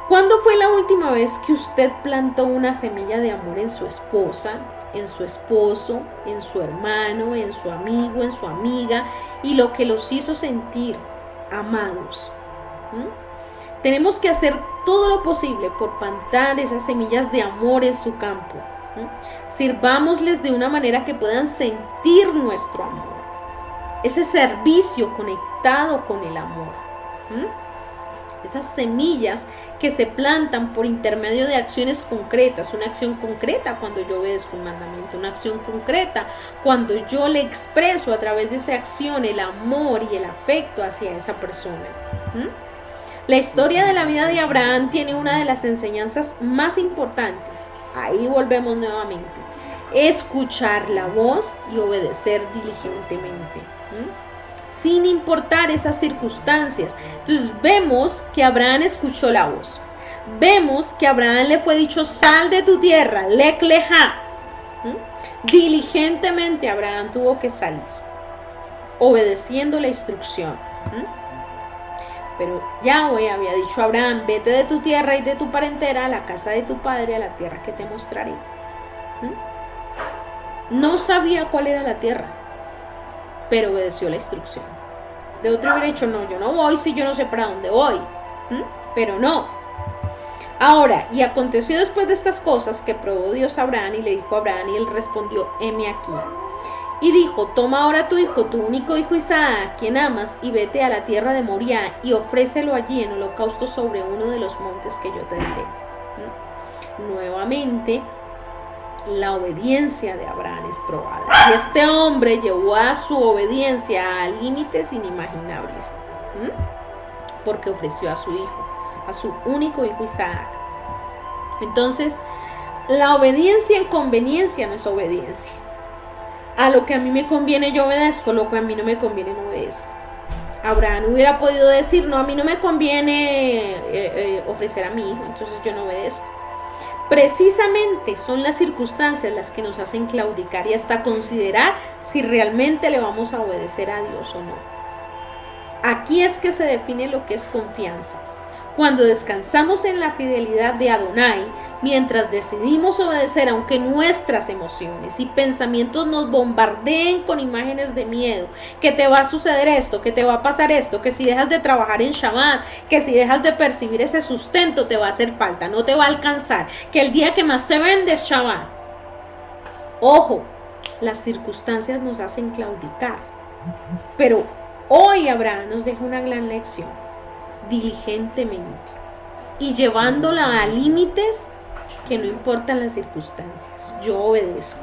¿Cuándo fue la última vez que usted plantó una semilla de amor en su esposa, en su esposo, en su hermano, en su amigo, en su amiga, y lo que los hizo sentir amados? Tenemos que hacer todo lo posible por plantar esas semillas de amor en su campo. Sirvámosles de una manera que puedan sentir nuestro amor. Ese servicio conectado con el amor. Esas semillas que se plantan por intermedio de acciones concretas. Una acción concreta cuando yo obedezco un mandamiento. Una acción concreta cuando yo le expreso a través de esa acción el amor y el afecto hacia esa persona. La historia de la vida de Abraham tiene una de las enseñanzas más importantes. Ahí volvemos nuevamente. Escuchar la voz y obedecer diligentemente. Sin importar esas circunstancias. Entonces vemos que Abraham escuchó la voz. Vemos que a Abraham le fue dicho: sal de tu tierra, lech leja. Diligentemente Abraham tuvo que salir, obedeciendo la instrucción. Pero Yahweh había dicho a Abraham: vete de tu tierra y de tu parentela a la casa de tu padre, a la tierra que te mostraré. No sabía cuál era la tierra, pero obedeció la instrucción. De otro hubiera dicho: no, yo no voy si yo no sé para dónde voy. Pero no. Ahora, y aconteció después de estas cosas que probó Dios a Abraham, y le dijo a Abraham, y él respondió: heme aquí. Y dijo: toma ahora tu hijo, tu único hijo Isaac, quien amas, y vete a la tierra de Moriah, y ofrécelo allí en holocausto sobre uno de los montes que yo te diré. Nuevamente, la obediencia de Abraham es probada. Y este hombre llevó a su obediencia a límites inimaginables, porque ofreció a su hijo, a su único hijo Isaac. Entonces, la obediencia en conveniencia no es obediencia. A lo que a mí me conviene yo obedezco, lo que a mí no me conviene no obedezco. Abraham hubiera podido decir: no, a mí no me conviene ofrecer a mi hijo, entonces yo no obedezco. Precisamente son las circunstancias las que nos hacen claudicar y hasta considerar si realmente le vamos a obedecer a Dios o no. Aquí es que se define lo que es confianza. Cuando descansamos en la fidelidad de Adonai, mientras decidimos obedecer aunque nuestras emociones y pensamientos nos bombardeen con imágenes de miedo, que te va a suceder esto, que te va a pasar esto, que si dejas de trabajar en Shabbat, que si dejas de percibir ese sustento te va a hacer falta, no te va a alcanzar, que el día que más se vende es Shabbat. Ojo, las circunstancias nos hacen claudicar, pero hoy Abraham nos deja una gran lección: diligentemente y llevándola a límites que no importan las circunstancias. Yo obedezco.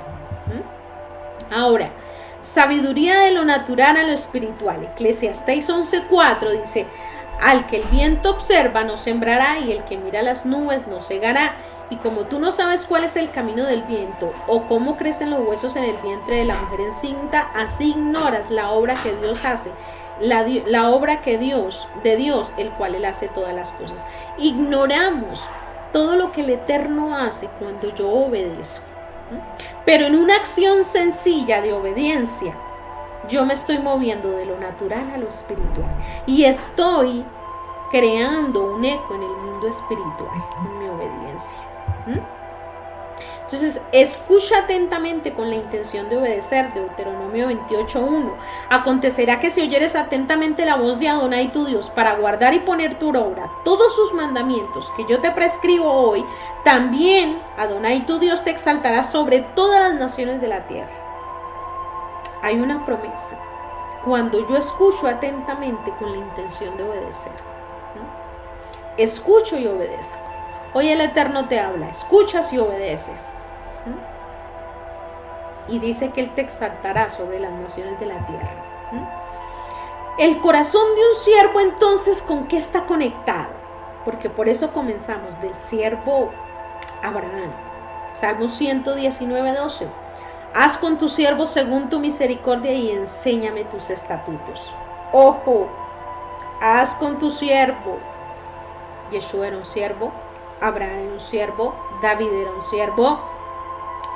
Ahora, sabiduría de lo natural a lo espiritual. Eclesiastés 11:4 dice: al que el viento observa no sembrará, y el que mira las nubes no segará. Y como tú no sabes cuál es el camino del viento, o cómo crecen los huesos en el vientre de la mujer encinta, así ignoras la obra que Dios hace, la obra de Dios, el cual Él hace todas las cosas. Ignoramos todo lo que el Eterno hace cuando yo obedezco. Pero en una acción sencilla de obediencia, yo me estoy moviendo de lo natural a lo espiritual. Y estoy creando un eco en el mundo espiritual con mi obediencia. Entonces, escucha atentamente con la intención de obedecer. Deuteronomio 28:1. Acontecerá que si oyeres atentamente la voz de Adonai tu Dios para guardar y poner por obra todos sus mandamientos que yo te prescribo hoy, también Adonai tu Dios te exaltará sobre todas las naciones de la tierra. Hay una promesa. Cuando yo escucho atentamente con la intención de obedecer, ¿no? Escucho y obedezco. Hoy el Eterno te habla, escuchas y obedeces. Y dice que Él te exaltará sobre las naciones de la tierra. El corazón de un siervo, entonces, ¿con qué está conectado? Porque por eso comenzamos, del siervo Abraham. Salmo 119:12. Haz con tu siervo según tu misericordia y enséñame tus estatutos. Ojo, haz con tu siervo. Yeshua era un siervo, Abraham era un siervo, David era un siervo.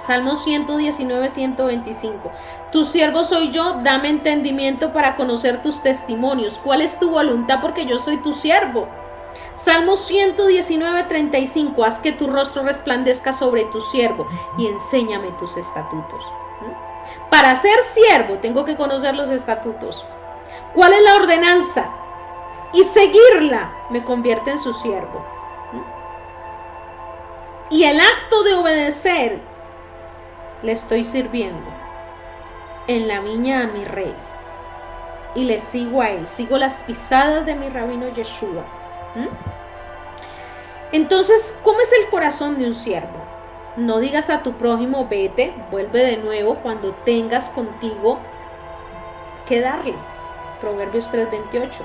Salmo 119:125. Tu siervo soy yo, dame entendimiento para conocer tus testimonios. ¿Cuál es tu voluntad? Porque yo soy tu siervo. Salmo 119:35. Haz que tu rostro resplandezca sobre tu siervo y enséñame tus estatutos. Para ser siervo tengo que conocer los estatutos. ¿Cuál es la ordenanza? Y seguirla me convierte en su siervo. Y el acto de obedecer, le estoy sirviendo en la viña a mi rey. Y le sigo a él, sigo las pisadas de mi rabino Yeshua. Entonces, ¿cómo es el corazón de un siervo? No digas a tu prójimo, vete, vuelve de nuevo cuando tengas contigo que darle. Proverbios 3:28.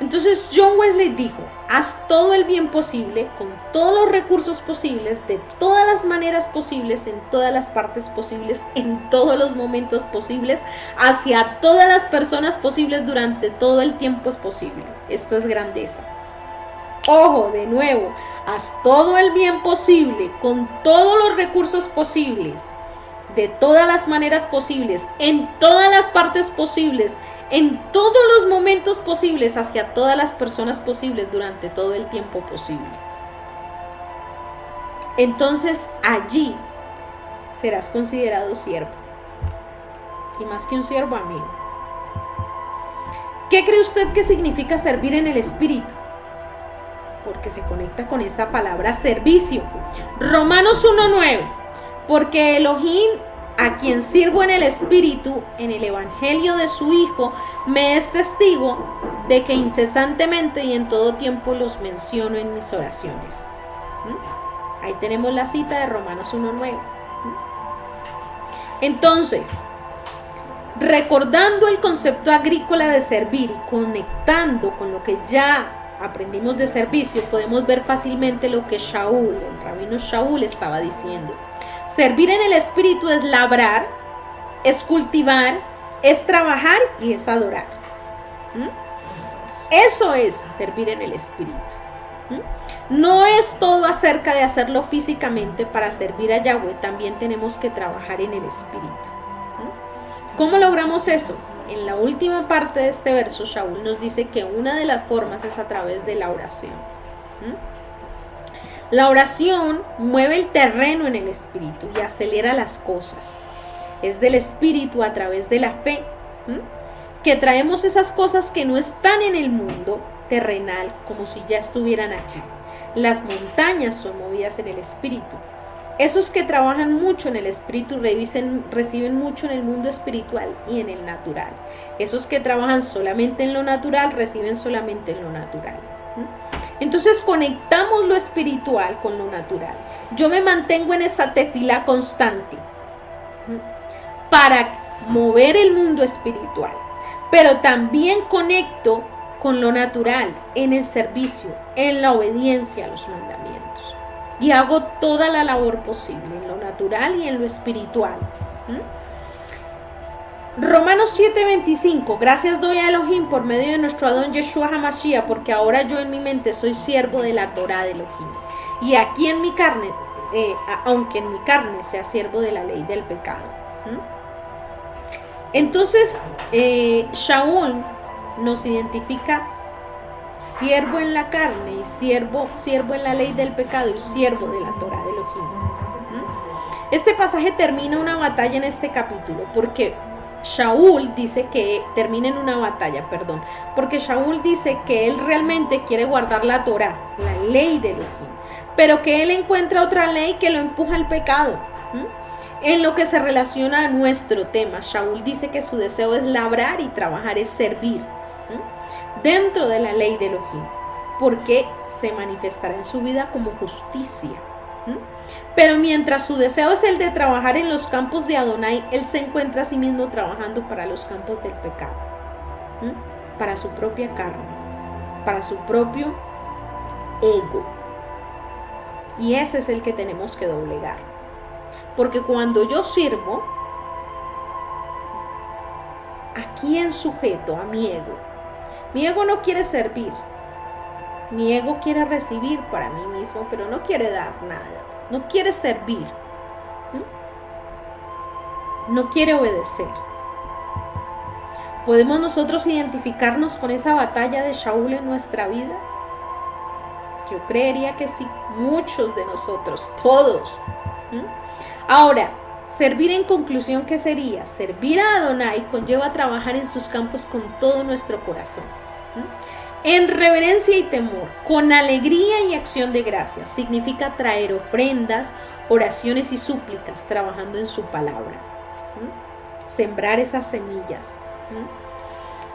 Entonces John Wesley dijo, haz todo el bien posible, con todos los recursos posibles, de todas las maneras posibles, en todas las partes posibles, en todos los momentos posibles, hacia todas las personas posibles, durante todo el tiempo es posible. Esto es grandeza. Ojo, de nuevo, haz todo el bien posible, con todos los recursos posibles, de todas las maneras posibles, en todas las partes posibles, en todos los momentos posibles, hacia todas las personas posibles, durante todo el tiempo posible. Entonces allí serás considerado siervo, y más que un siervo, amigo. ¿Qué cree usted que significa servir en el Espíritu? Porque se conecta con esa palabra servicio. Romanos 1:9. Porque Elohim, a quien sirvo en el Espíritu, en el Evangelio de su Hijo, me es testigo de que incesantemente y en todo tiempo los menciono en mis oraciones. Ahí tenemos la cita de Romanos 1:9. Entonces, recordando el concepto agrícola de servir y conectando con lo que ya aprendimos de servicio, podemos ver fácilmente lo que el rabino Shaul estaba diciendo. Servir en el Espíritu es labrar, es cultivar, es trabajar y es adorar. Eso es servir en el Espíritu. No es todo acerca de hacerlo físicamente. Para servir a Yahweh también tenemos que trabajar en el Espíritu. ¿Cómo logramos eso? En la última parte de este verso, Shaul nos dice que una de las formas es a través de la oración. La oración mueve el terreno en el Espíritu y acelera las cosas. Es del Espíritu, a través de la fe, que traemos esas cosas que no están en el mundo terrenal, como si ya estuvieran aquí. Las montañas son movidas en el Espíritu. Esos que trabajan mucho en el Espíritu reciben mucho en el mundo espiritual y en el natural. Esos que trabajan solamente en lo natural reciben solamente en lo natural. Entonces conectamos lo espiritual con lo natural. Yo me mantengo en esa tefilá constante para mover el mundo espiritual, pero también conecto con lo natural en el servicio, en la obediencia a los mandamientos, y hago toda la labor posible en lo natural y en lo espiritual. Romanos 7:25. Gracias doy a Elohim por medio de nuestro Adón Yeshua HaMashiach, porque ahora yo en mi mente soy siervo de la Torah de Elohim, y aquí en mi carne, aunque en mi carne sea siervo de la ley del pecado. Entonces Shaul nos identifica siervo en la carne y siervo en la ley del pecado y siervo de la Torah de Elohim. Este pasaje termina una batalla en este capítulo, porque Shaul dice que termina en una batalla, perdón, porque Shaul dice que él realmente quiere guardar la Torá, la ley de Elohim, pero que él encuentra otra ley que lo empuja al pecado. En lo que se relaciona a nuestro tema, Shaul dice que su deseo es labrar y trabajar, es servir dentro de la ley de Elohim, porque se manifestará en su vida como justicia. Pero mientras su deseo es el de trabajar en los campos de Adonai, él se encuentra a sí mismo trabajando para los campos del pecado, para su propia carne, para su propio ego. Y ese es el que tenemos que doblegar. Porque cuando yo sirvo, ¿a quién sujeto? A mi ego. Mi ego no quiere servir. Mi ego quiere recibir para mí mismo, pero no quiere dar nada. No quiere servir. No quiere obedecer. ¿Podemos nosotros identificarnos con esa batalla de Shaul en nuestra vida? Yo creería que sí, muchos de nosotros, todos. Ahora, servir en conclusión, ¿qué sería? Servir a Adonai conlleva trabajar en sus campos con todo nuestro corazón. En reverencia y temor, con alegría y acción de gracias. Significa traer ofrendas, oraciones y súplicas, trabajando en su palabra. Sembrar esas semillas.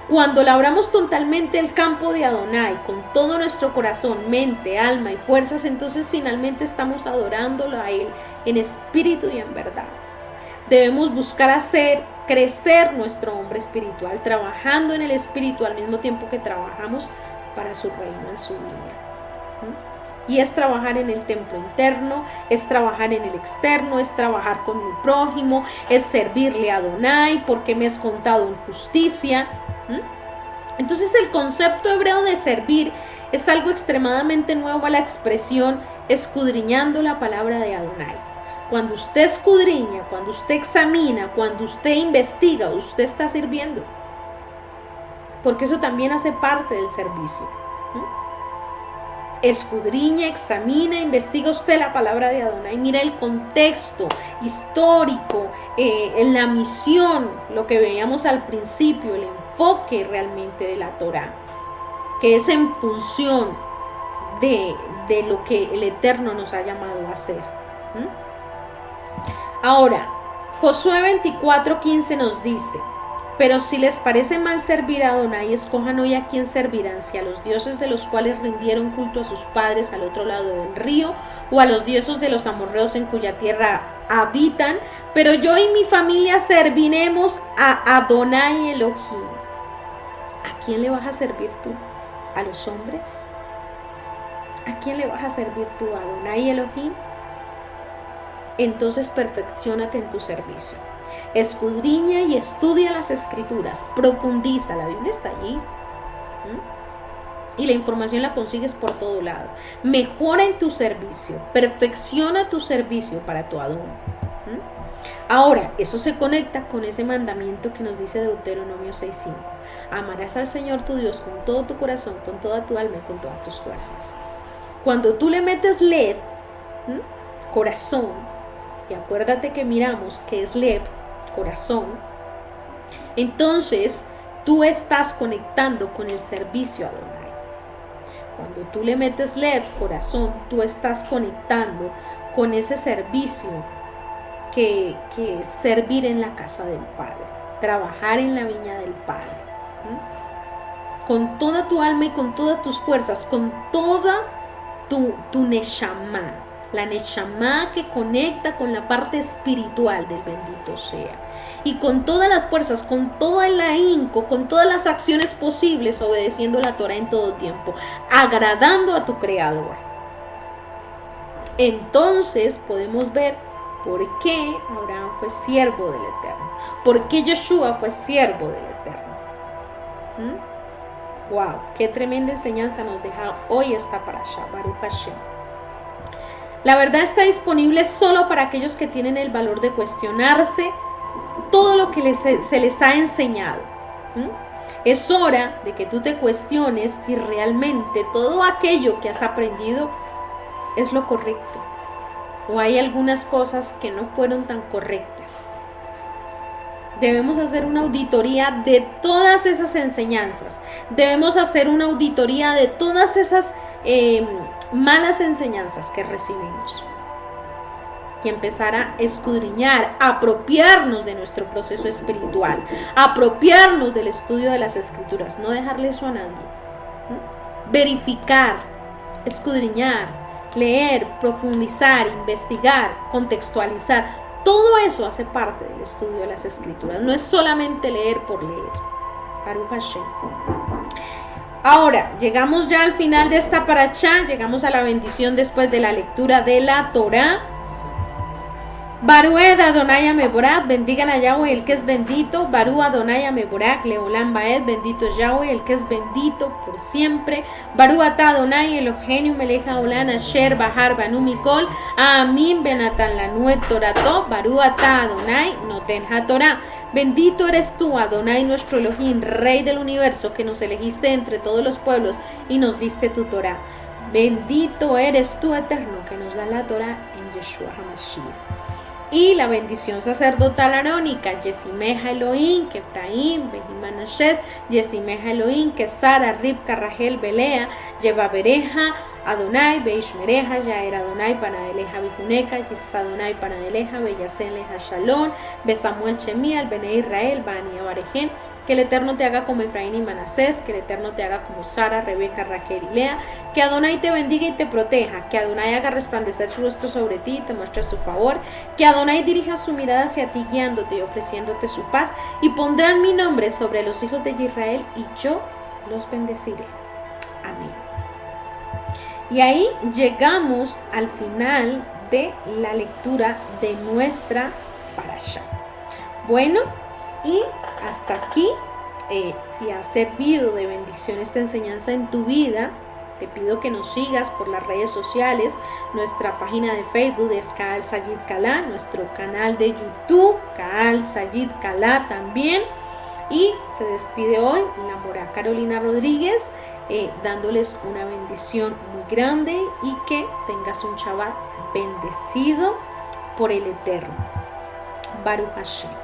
Cuando labramos totalmente el campo de Adonai, con todo nuestro corazón, mente, alma y fuerzas, entonces finalmente estamos adorándolo a Él en espíritu y en verdad. Debemos buscar hacer crecer nuestro hombre espiritual, trabajando en el espíritu al mismo tiempo que trabajamos para su reino en su vida. Y es trabajar en el templo interno, es trabajar en el externo, es trabajar con mi prójimo, es servirle a Adonai porque me es contado en justicia. Entonces el concepto hebreo de servir es algo extremadamente nuevo a la expresión escudriñando la palabra de Adonai. Cuando usted escudriña, cuando usted examina, cuando usted investiga, usted está sirviendo. Porque eso también hace parte del servicio. Escudriña, examina, investiga usted la palabra de Adonai. Mira el contexto histórico, la misión, lo que veíamos al principio, el enfoque realmente de la Torá, que es en función de lo que el Eterno nos ha llamado a hacer. Ahora, Josué 24:15 nos dice: pero si les parece mal servir a Adonai, escojan hoy a quién servirán, si a los dioses de los cuales rindieron culto a sus padres al otro lado del río, o a los dioses de los amorreos en cuya tierra habitan, pero yo y mi familia serviremos a Adonai Elohim. ¿A quién le vas a servir tú? ¿A los hombres? ¿A quién le vas a servir tú? ¿A Adonai Elohim? Entonces perfecciónate en tu servicio. Escudriña y estudia las escrituras, profundiza, la Biblia está allí. Y la información la consigues por todo lado. Mejora en tu servicio, perfecciona tu servicio para tu Adón. Ahora, eso se conecta con ese mandamiento que nos dice Deuteronomio 6:5. Amarás al Señor tu Dios con todo tu corazón, con toda tu alma y con todas tus fuerzas. Cuando tú le metes lev, corazón, y acuérdate que miramos que es lev, corazón, entonces tú estás conectando con el servicio a Adonai. Cuando tú le metes lev, corazón, tú estás conectando con ese servicio que es servir en la casa del Padre, trabajar en la viña del Padre, con toda tu alma y con todas tus fuerzas, con toda tu neshama, la neshama que conecta con la parte espiritual del bendito sea, y con todas las fuerzas, con todo el ahínco, con todas las acciones posibles, obedeciendo la Torah en todo tiempo, agradando a tu Creador. Entonces podemos ver por qué Abraham fue siervo del Eterno, por qué Yeshua fue siervo del Eterno. Wow, qué tremenda enseñanza nos deja hoy esta parasha, Baruch Hashem. La verdad está disponible solo para aquellos que tienen el valor de cuestionarse todo lo que se les ha enseñado. Es hora de que tú te cuestiones si realmente todo aquello que has aprendido es lo correcto, o hay algunas cosas que no fueron tan correctas. Debemos hacer una auditoría de todas esas enseñanzas. Debemos hacer una auditoría de todas esas malas enseñanzas que recibimos. Y empezar a escudriñar, a apropiarnos de nuestro proceso espiritual, a apropiarnos del estudio de las Escrituras, no dejarle eso a nadie. Verificar, escudriñar, leer, profundizar, investigar, contextualizar. Todo eso hace parte del estudio de las Escrituras. No es solamente leer por leer. Baruch Hashem. Ahora, llegamos ya al final de esta parashá. Llegamos a la bendición después de la lectura de la Torá. Baruch Adonai Ameborach, bendigan a Yahweh, el que es bendito. Baruch Adonai Ameborach, Leolam Baed, bendito es Yahweh, el que es bendito por siempre. Baruch Atah Adonai Eloheinu melech haolam asher bahar banu mikol, Amin benatan lanuet torato. Baruch Atah Adonai noten hatorá. Bendito eres tú, Adonai, nuestro Elohim, Rey del universo, que nos elegiste entre todos los pueblos y nos diste tu Torá. Bendito eres tú, Eterno, que nos da la Torá en Yeshua HaMashiach. Y la bendición sacerdotal arónica, Yesimeja Elohim, que Efraín, Bejimanashes, Yesimeja Elohim, que Sara, Ribka, Rachel, Belea, Yevabereja, Adonai, Beishmereja, Yaer Adonai, Panadeleja, Bijuneca, Yis Adonai, Panadeleja, Beyasenleja, Shalom, Besamuel Chemial, Bene Israel, Bani Abarejen. Que el Eterno te haga como Efraín y Manasés, que el Eterno te haga como Sara, Rebeca, Raquel y Lea, que Adonai te bendiga y te proteja, que Adonai haga resplandecer su rostro sobre ti y te muestre su favor, que Adonai dirija su mirada hacia ti guiándote y ofreciéndote su paz, y pondrán mi nombre sobre los hijos de Israel y yo los bendeciré. Amén. Y ahí llegamos al final de la lectura de nuestra parashá. Bueno, y hasta aquí, si ha servido de bendición esta enseñanza en tu vida, te pido que nos sigas por las redes sociales. Nuestra página de Facebook es Kaal Sayid Kalá, nuestro canal de YouTube, Kaal Sayid Kalá también. Y se despide hoy la Mora Carolina Rodríguez, dándoles una bendición muy grande y que tengas un Shabbat bendecido por el Eterno. Baruch Hashem.